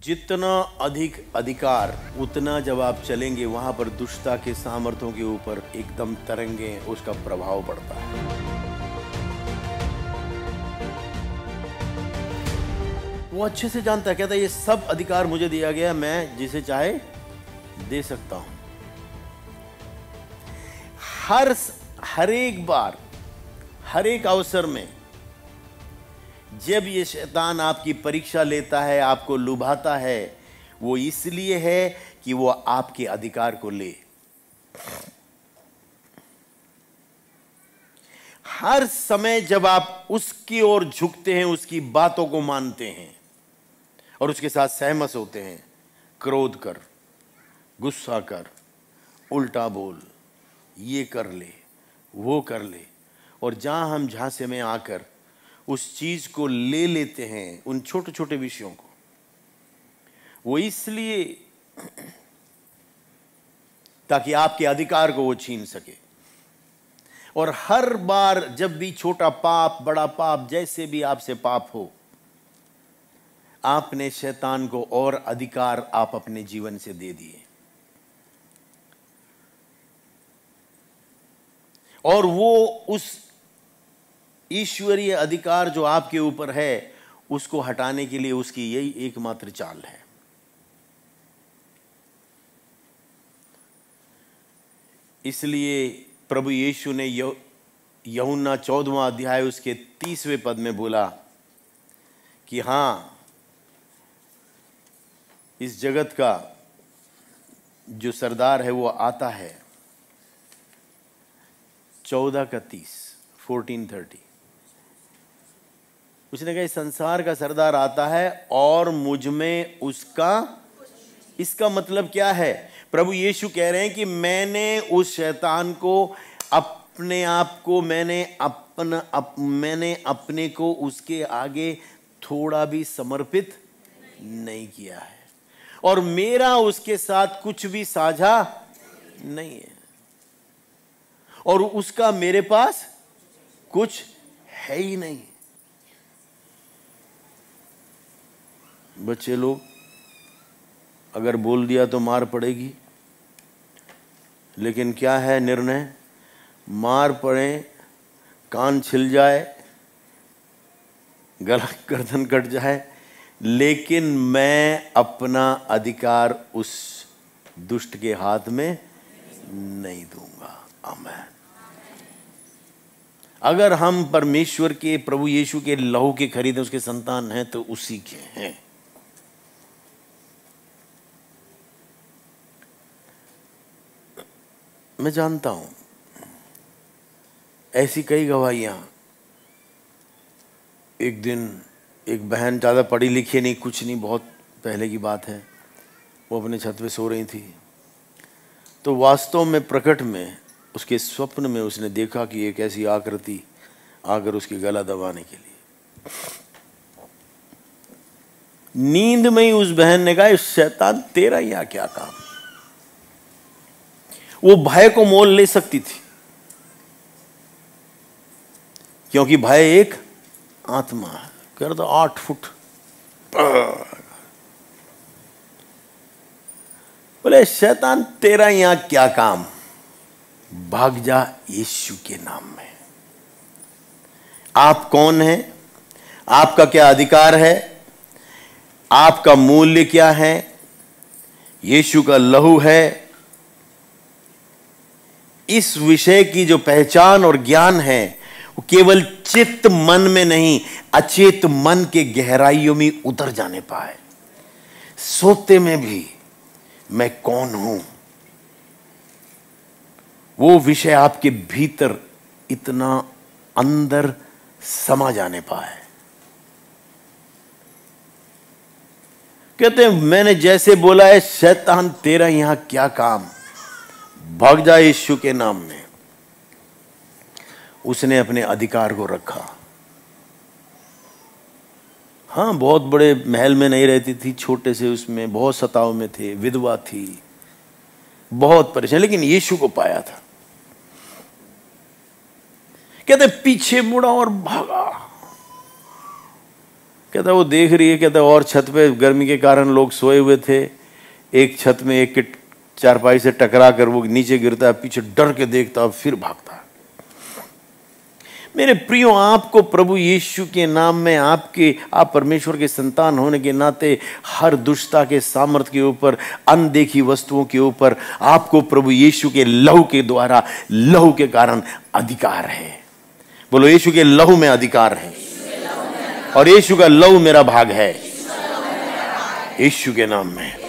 जितना अधिक अधिकार उतना जब आप चलेंगे वहां पर दुष्टता के सामर्थ्यों के ऊपर एकदम तरंगे उसका प्रभाव पड़ता है। वो अच्छे से जानता है, कहता है ये सब अधिकार मुझे दिया गया, मैं जिसे चाहे दे सकता हूं। हर एक बार, हर एक अवसर में जब ये शैतान आपकी परीक्षा लेता है, आपको लुभाता है, वो इसलिए है कि वो आपके अधिकार को ले। हर समय जब आप उसकी ओर झुकते हैं, उसकी बातों को मानते हैं और उसके साथ सहमत होते हैं, क्रोध कर, गुस्सा कर, उल्टा बोल, ये कर ले, वो कर ले, और जहां हम झांसे में आकर उस चीज को ले लेते हैं, उन छोटे छोटे विषयों को, वो इसलिए ताकि आपके अधिकार को वो छीन सके। और हर बार जब भी छोटा पाप, बड़ा पाप, जैसे भी आपसे पाप हो, आपने शैतान को और अधिकार आप अपने जीवन से दे दिए, और वो उस ईश्वरीय अधिकार जो आपके ऊपर है उसको हटाने के लिए उसकी यही एकमात्र चाल है। इसलिए प्रभु यीशु ने यूहन्ना 14वां अध्याय उसके 30वें पद में बोला कि हां, इस जगत का जो सरदार है वो आता है। 14:30 उसने कहा इस संसार का सरदार आता है और मुझ में उसका, इसका मतलब क्या है? प्रभु यीशु कह रहे हैं कि मैंने उस शैतान को, अपने आप को, मैंने अपने को उसके आगे थोड़ा भी समर्पित नहीं किया है, और मेरा उसके साथ कुछ भी साझा नहीं है, और उसका मेरे पास कुछ है ही नहीं। बच्चे लोग, अगर बोल दिया तो मार पड़ेगी, लेकिन क्या है निर्णय? मार पड़े, कान छिल जाए, गला गर्दन कट जाए, लेकिन मैं अपना अधिकार उस दुष्ट के हाथ में नहीं दूंगा। आमीन। अगर हम परमेश्वर के, प्रभु यीशु के लहू के खरीदे उसके संतान हैं तो उसी के हैं। मैं जानता हूं ऐसी कई गवाहियां। एक दिन एक बहन, ज़्यादा पढ़ी लिखी नहीं, कुछ नहीं, बहुत पहले की बात है, वो अपने छत पे सो रही थी, तो वास्तव में प्रकट में उसके स्वप्न में उसने देखा कि एक ऐसी आकृति आकर उसकी गला दबाने के लिए। नींद में ही उस बहन ने कहा, शैतान तेरा यहाँ क्या काम? वो भय को मोल ले सकती थी, क्योंकि भय एक आत्मा है। कर दो 8 फुट, बोले शैतान तेरा यहां क्या काम, भाग जा यीशु के नाम में। आप कौन हैं? आपका क्या अधिकार है? आपका मूल्य क्या है? यीशु का लहू है। इस विषय की जो पहचान और ज्ञान है वो केवल चित्त मन में नहीं, अचेत मन के गहराइयों में उतर जाने पाए। सोते में भी मैं कौन हूं, वो विषय आपके भीतर इतना अंदर समा जाने पाए। कहते हैं मैंने जैसे बोला है, शैतान तेरा यहां क्या काम, भाग जा यीशु के नाम में। उसने अपने अधिकार को रखा। हाँ, बहुत बड़े महल में नहीं रहती थी, छोटे से उसमें, बहुत सताव में थे, विधवा थी, बहुत परेशान, लेकिन यीशु को पाया था। कहते पीछे मुड़ा और भागा। कहता वो देख रही है, कहता और छत पे गर्मी के कारण लोग सोए हुए थे, एक छत में एक के चारपाई से टकरा कर वो नीचे गिरता है, पीछे डर के देखता है, फिर भागता है। मेरे प्रियो, आपको प्रभु यीशु के नाम में आप परमेश्वर के संतान होने के नाते हर दुष्टता के सामर्थ के ऊपर, अनदेखी वस्तुओं के ऊपर आपको प्रभु यीशु के लहू के द्वारा, लहू के कारण अधिकार है। बोलो, यीशु के लहू में अधिकार है और यीशु का लहू मेरा भाग है, यीशु के नाम में।